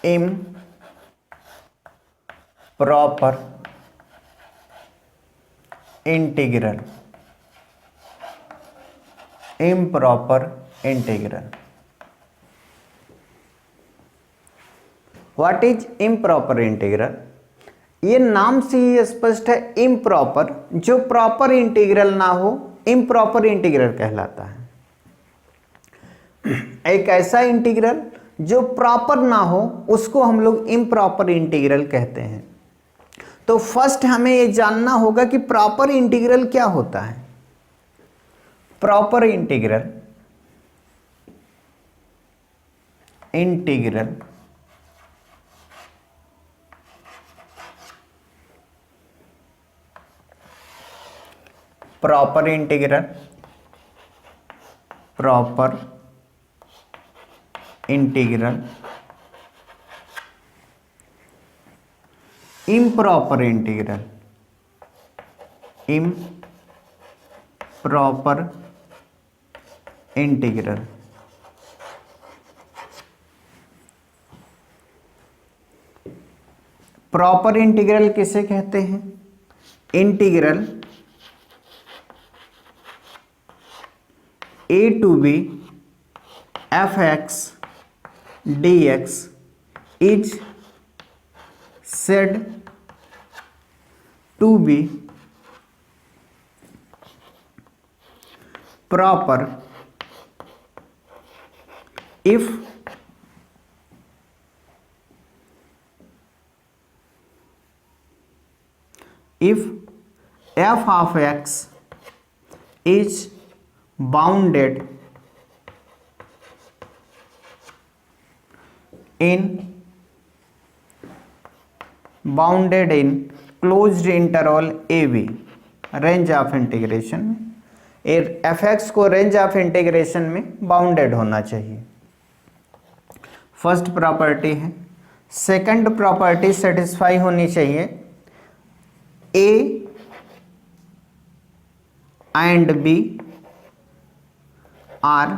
improper integral, improper integral. What is improper integral? ये नाम से ही स्पष्ट है, इम्प्रॉपर, जो प्रॉपर इंटीग्रल ना हो इम्प्रॉपर इंटीग्रल कहलाता है। एक ऐसा इंटीग्रल जो प्रॉपर ना हो उसको हम लोग इम्प्रॉपर इंटीग्रल कहते हैं। तो फर्स्ट हमें ये जानना होगा कि प्रॉपर इंटीग्रल क्या होता है। Proper integral, proper integral, proper integral, improper integral, improper integral. Proper integral किसे कहते हैं? Integral a to b fx dx is said to be proper if f of x is bounded in closed interval AB, range of integration में। F X को range of integration में bounded होना चाहिए, first property है। Second property satisfy होनी चाहिए, A and B are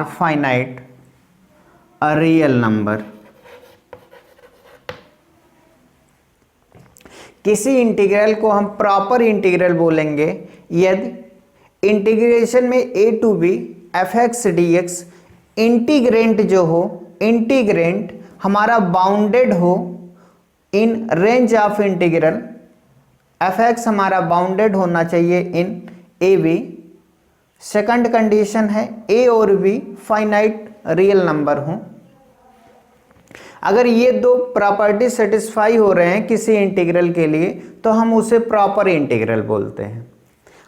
finite, a real number। किसी integral को हम प्रॉपर इंटीग्रल बोलेंगे यदि इंटीग्रेशन में a to b fx dx integrant जो हो, इंटीग्रेंट हमारा बाउंडेड हो in range of integral. fx हमारा बाउंडेड होना चाहिए इन ए बी। सेकंड कंडीशन है ए और बी फाइनाइट रियल नंबर हो। अगर ये दो प्रॉपर्टी सेटिस्फाई हो रहे हैं किसी इंटीग्रल के लिए तो हम उसे प्रॉपर इंटीग्रल बोलते हैं।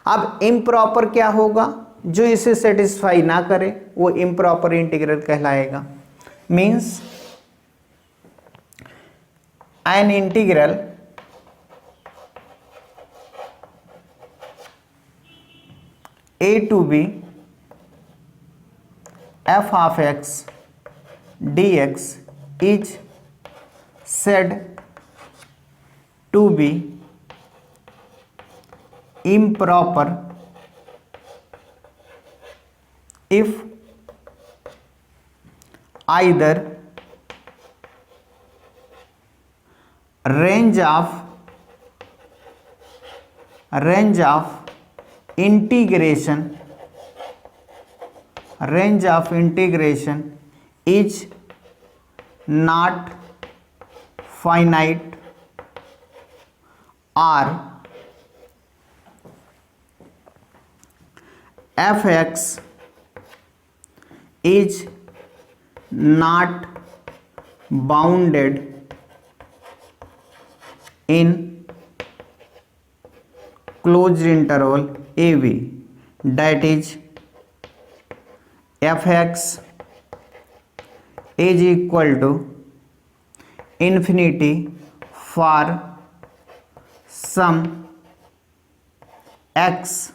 अब इम्प्रॉपर क्या होगा? जो इसे सेटिस्फाई ना करे वो इम्प्रॉपर इंटीग्रल कहलाएगा। Means an integral a to b f of x dx is said to be improper if either range of integration is not finite or fx is not bounded in closed interval AB, that is fx is equal to infinity for some x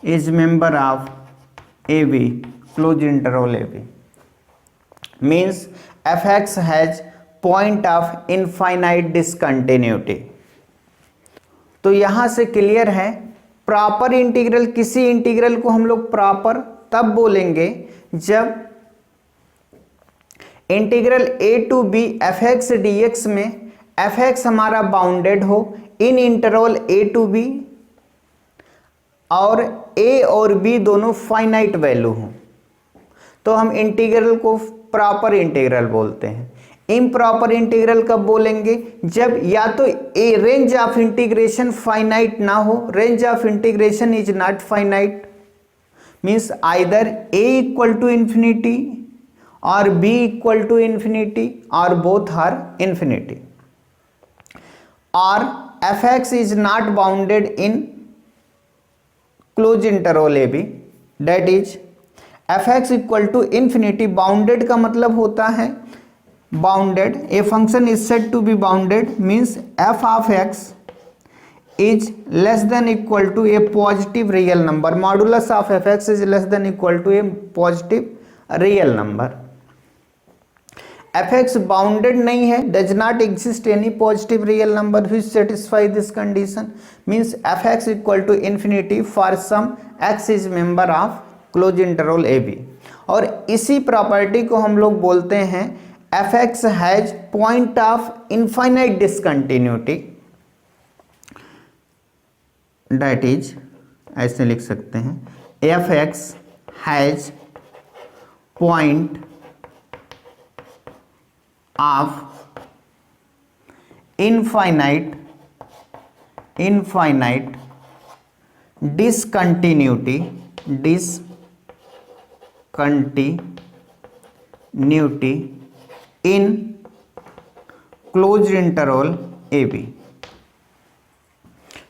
is member of AB, closed interval AB। means fx has point of infinite discontinuity। तो यहां से clear है, proper integral, किसी integral को हम लोग proper तब बोलेंगे जब integral A to B F X D X में एफ एक्स हमारा बाउंडेड हो in interval A to B और ए और बी दोनों फाइनाइट वैल्यू हो, तो हम इंटीग्रल को प्रॉपर इंटीग्रल बोलते हैं। इम्प्रॉपर इंटीग्रल कब बोलेंगे? जब या तो A range of integration finite ना हो, range of integration is not finite, means either A equal to infinity और बी इक्वल टू इंफिनिटी और बोथ आर इंफिनिटी, और F X is not bounded in close interval A B, that is F X equal to infinity. Bounded का मतलब होता है bounded, a function is said to be bounded means F of x is less than equal to a positive real number, modulus of F X is less than equal to a positive real number. F X bounded नहीं है, does not exist any positive real number which satisfy this condition, means F X equal to infinity for some X is member of close interval A B. और इसी property को हम लोग बोलते हैं F X has point of infinite discontinuity, that is ऐसे लिख सकते हैं F X has point of infinite discontinuity in closed interval A B.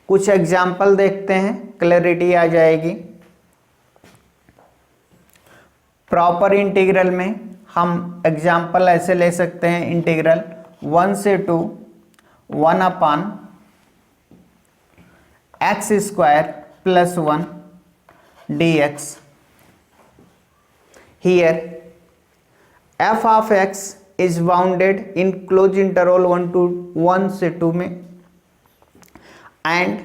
कुछ एग्जाम्पल देखते हैं, क्लैरिटी आ जाएगी। प्रॉपर इंटीग्रल में हम एग्जाम्पल ऐसे ले सकते हैं, इंटीग्रल 1 से 2 1 upon x square plus 1 d x. Here f of x is bounded in close interval 1 से 2 में, and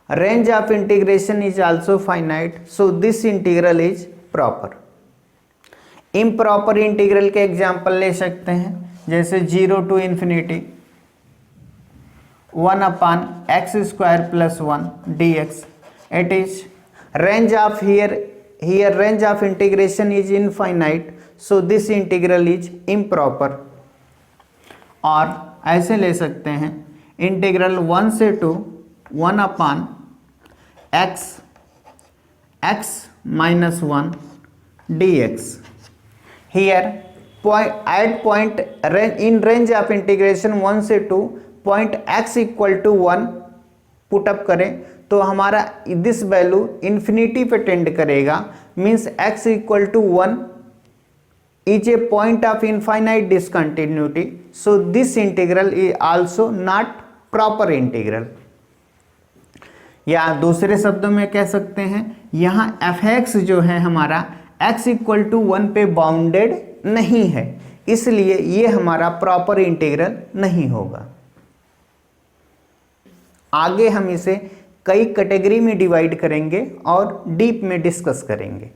range of integration is also finite, so this integral is proper. Improper integral के example ले सकते हैं, जैसे 0 to infinity 1 upon x square plus 1 d x. It is range of here range of integration is infinite, so this integral is improper। और ऐसे ले सकते हैं इंटीग्रल 1 से 2 1 अपान x minus 1 dx। here at point in range of integration 1 से 2 point x equal to 1 put up करें तो हमारा दिस वैल्यू इन्फिनिटी पे टेंड करेगा, means x equal to 1 is a point of infinite discontinuity, so this integral is also not proper integral. या दूसरे शब्दों में कह सकते हैं, यहाँ एफ एक्स जो है हमारा x इक्वल टू 1 पे बाउंडेड नहीं है, इसलिए ये हमारा प्रॉपर इंटीग्रल नहीं होगा। आगे हम इसे कई कैटेगरी में डिवाइड करेंगे और डीप में डिस्कस करेंगे।